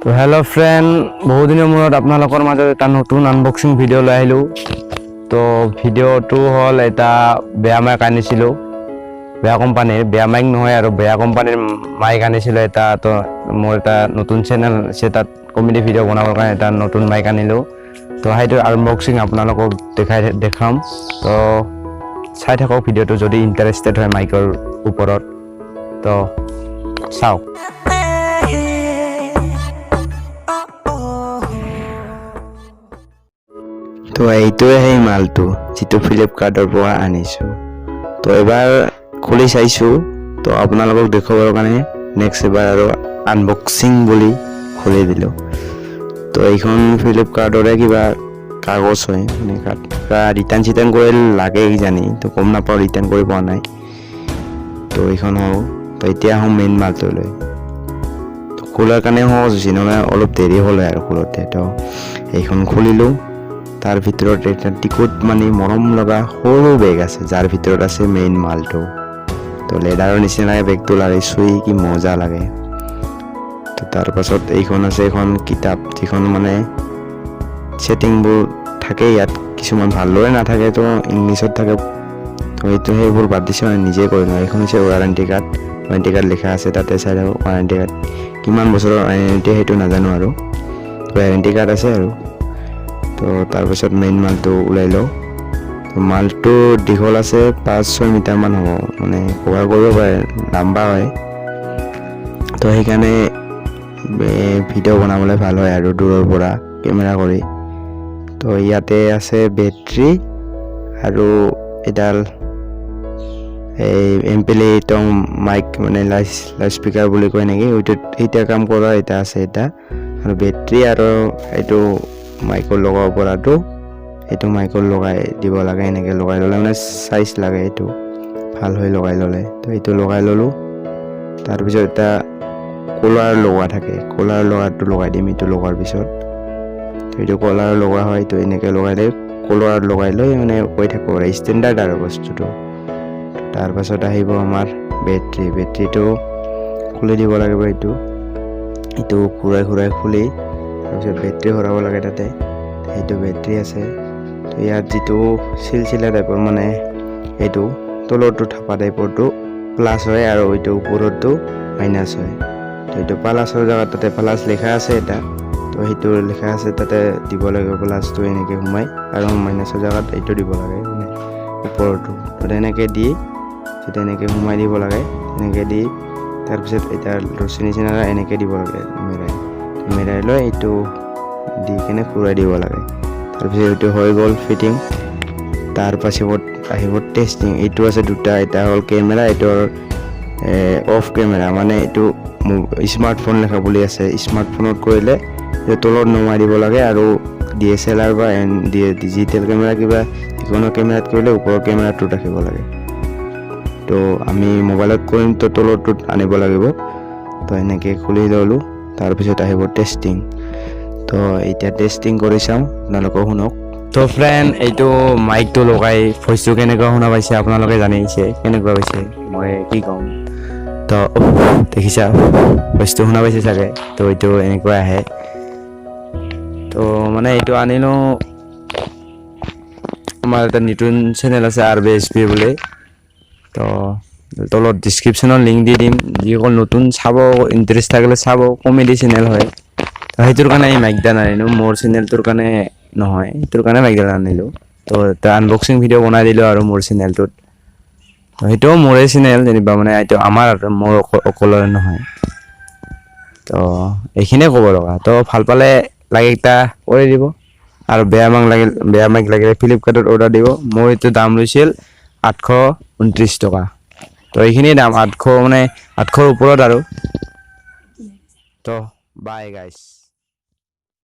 তো hello' friend, বহুদিনৰ মূৰত আপোনালোকৰ মাজত এটা নতুন আনবক্সিং ভিডিঅ' লৈ আহিলোঁ। তো ভিডিঅ'টো হ'ল এটা বেয়া মাইক আনিছিলোঁ, বেয়া কোম্পানীৰ, বেয়া মাইক নহয় আৰু বেয়া কোম্পানীৰ মাইক আনিছিলোঁ এটা। তো মোৰ এটা নতুন চেনেল আছে, তাত কমেডি ভিডিঅ' বনাবৰ কাৰণে এটা নতুন মাইক আনিলোঁ। তো সেইটো আনবক্সিং আপোনালোকক দেখাম। তো চাই থাকক ভিডিঅ'টো যদি ইণ্টাৰেষ্টেড হয় মাইকৰ ওপৰত। তো চাওক। তো এইটোৱে সেই মালটো যিটো ফ্লিপকাৰ্টৰ পৰা আনিছোঁ। তো এবাৰ খুলি চাইছোঁ, তো আপোনালোকক দেখুৱাবৰ কাৰণে নেক্সট এবাৰ আৰু আনবক্সিং বুলি খুলি দিলোঁ। তো এইখন ফ্লিপকাৰ্টৰে কিবা কাগজ হয়, মানে কিবা ৰিটাৰ্ণ কৰি লাগে কিজানি, তো গম নাপাওঁ, ৰিটাৰ্ণ কৰি পোৱা নাই। তো এইখন হওঁ। তো এতিয়া আহোঁ মেইন মালটোলৈ। তো খোলাৰ কাৰণে সহজ হৈছে, নহ'লে অলপ দেৰি হ'ল আৰু খোলোতে। তো এইখন খুলিলোঁ। তাৰ ভিতৰত এটা টিকুট মানে মৰম লগা সৰু বেগ আছে, যাৰ ভিতৰত আছে মেইন মালটো। তো লেডাৰৰ নিচিনা বেগটো লাগে, চুই কি মজা লাগে। তো তাৰপাছত এইখন আছে এখন কিতাপ, যিখন মানে ছেটিংবোৰ থাকে ইয়াত, কিছুমান ভালদৰে নাথাকে, তো ইংলিছত থাকে। তো এইটো সেইবোৰ বাদ দিছে, মানে নিজে কৰি লওঁ। এইখন হৈছে ৱাৰেণ্টি কাৰ্ড লিখা আছে তাতে, চাই থাকক ৱাৰেণ্টি কাৰ্ড। কিমান বছৰৰ ৱাৰেণ্টি সেইটো নাজানো আৰু ৱাৰেণ্টি কাৰ্ড আছে আৰু। তো তাৰপিছত মেইন মালটো ওলাই লওঁ। তো মালটো দীঘল আছে 5-6 মিটাৰমান হ'ব, মানে কভাৰ কৰিব পাৰে, লাম্বা হয়। তো সেইকাৰণে ভিডিঅ' বনাবলৈ ভাল হয় আৰু দূৰৰ পৰা কেমেৰা কৰি। তো ইয়াতে আছে বেটৰী আৰু এডাল এই এম্পলিটং মাইক, মানে লাউড স্পীকাৰ বুলি কয় নেকি, এতিয়া কাম কৰা এটা আছে এটা, আৰু বেটৰী আৰু এইটো মাইকৰ লগাব পৰাটো, এইটো মাইকৰ লগাই দিব লাগে। এনেকৈ লগাই ল'লে মানে চাইজ লাগে, এইটো ভাল হয় লগাই ল'লে। তো এইটো লগাই ল'লোঁ। তাৰপিছত এটা কলাৰ লগোৱা থাকে, কলাৰ লগাটো লগাই দিম এইটো লগোৱাৰ পিছত। তো এইটো কলাৰ লগোৱা হয়, তো এনেকৈ লগাই লৈ কলাৰ লগাই লৈ মানে কৈ থাকোঁ আৰু ষ্টেণ্ডাৰ্ড আৰু বস্তুটো। তাৰপাছত আহিব আমাৰ বেটৰীটো খুলি দিব লাগিব। এইটো ঘূৰাই খুলি তাৰপিছত বেটৰী ভৰাব লাগে তাতে। সেইটো বেটৰী আছে। তো ইয়াত যিটো চিলচিলা টাইপৰ, মানে এইটো তলৰটো থাপা টাইপৰটো প্লাছ হয় আৰু এইটো ওপৰতো মাইনাছ হয়। তো এইটো প্লাছৰ জেগাত তাতে প্লাছ লিখা আছে এটা, তো সেইটো লিখা আছে তাতে দিব লাগে প্লাছটো, এনেকৈ সোমাই, আৰু মাইনাছৰ জেগাত এইটো দিব লাগে, মানে ওপৰটো। তো তেনেকৈ দি এনেকৈ সোমাই দিব লাগে, এনেকৈ দি তাৰপিছত এতিয়া ৰছী নিচিনা এনেকৈ দিব লাগে, মেৰাই লৈ এইটো দি কিনে ঘূৰাই দিব লাগে। তাৰপিছত এইটো হৈ গ'ল ফিটিং। তাৰপাছত আহিব টেষ্টিং। এইটো আছে দুটা, এটা হ'ল কেমেৰা, এইটো হ'ল অফ কেমেৰা, মানে এইটো স্মাৰ্টফোন লেখা বুলি আছে। স্মাৰ্টফোনত কৰিলে এইটো তলত নমাই দিব লাগে, আৰু DSLR বা ডিজিটেল কেমেৰা কিবা যিকোনো কেমেৰাত কৰিলে ওপৰৰ কেমেৰাটোত ৰাখিব লাগে। তো আমি মোবাইলত কৰিম, তো তলৰটোত আনিব লাগিব। তো এনেকৈ খুলি ল'লোঁ। তাৰপিছত আহিব টেষ্টিং। তো এতিয়া টেষ্টিং কৰি চাওঁ, আপোনালোকেও শুনক। তো ফ্ৰেণ্ড, এইটো মাইকটো লগাই ভইচটো কেনেকুৱা শুনা পাইছে আপোনালোকে জানিছে, কেনেকুৱা পাইছে, মই কি ক'ম। তো দেখিছা ভইচটো শুনা পাইছে চাগে। তো এইটো এনেকুৱা আহে। তো মানে এইটো আনিলোঁ, আমাৰ এটা নতুন চেনেল আছে RBSP বুলি। তো তলত ডিছক্ৰিপশ্যনত লিংক দি দিম, যিসকল নতুন চাব ইণ্টাৰেষ্ট থাকিলে চাব, কমেডি চেনেল হয়। তো সেইটোৰ কাৰণে এই মাইকডাল আনিলোঁ, মোৰ চেনেলটোৰ কাৰণে নহয়, সেইটোৰ কাৰণে মাইকডাল আনিলোঁ। তো এটা আনবক্সিং ভিডিঅ' বনাই দিলোঁ আৰু মোৰ চেনেলটোত। তো সেইটোও মোৰে চেনেল যেনিবা, মানে এইটো আমাৰ আৰু মোৰ অকলৰে নহয়। তো এইখিনিয়ে ক'ব লগা। তো ভাল পালে লাইক এটা কৰি দিব, আৰু বেয়া মাইক লাগিলে ফ্লিপকাৰ্টত অৰ্ডাৰ দিব। মোৰ এইটো দাম লৈছিল 829 টকা। তো এইখিনিয়ে দাম, 800 মানে 800ৰ ওপৰত আৰু। তো বাই গাইছ।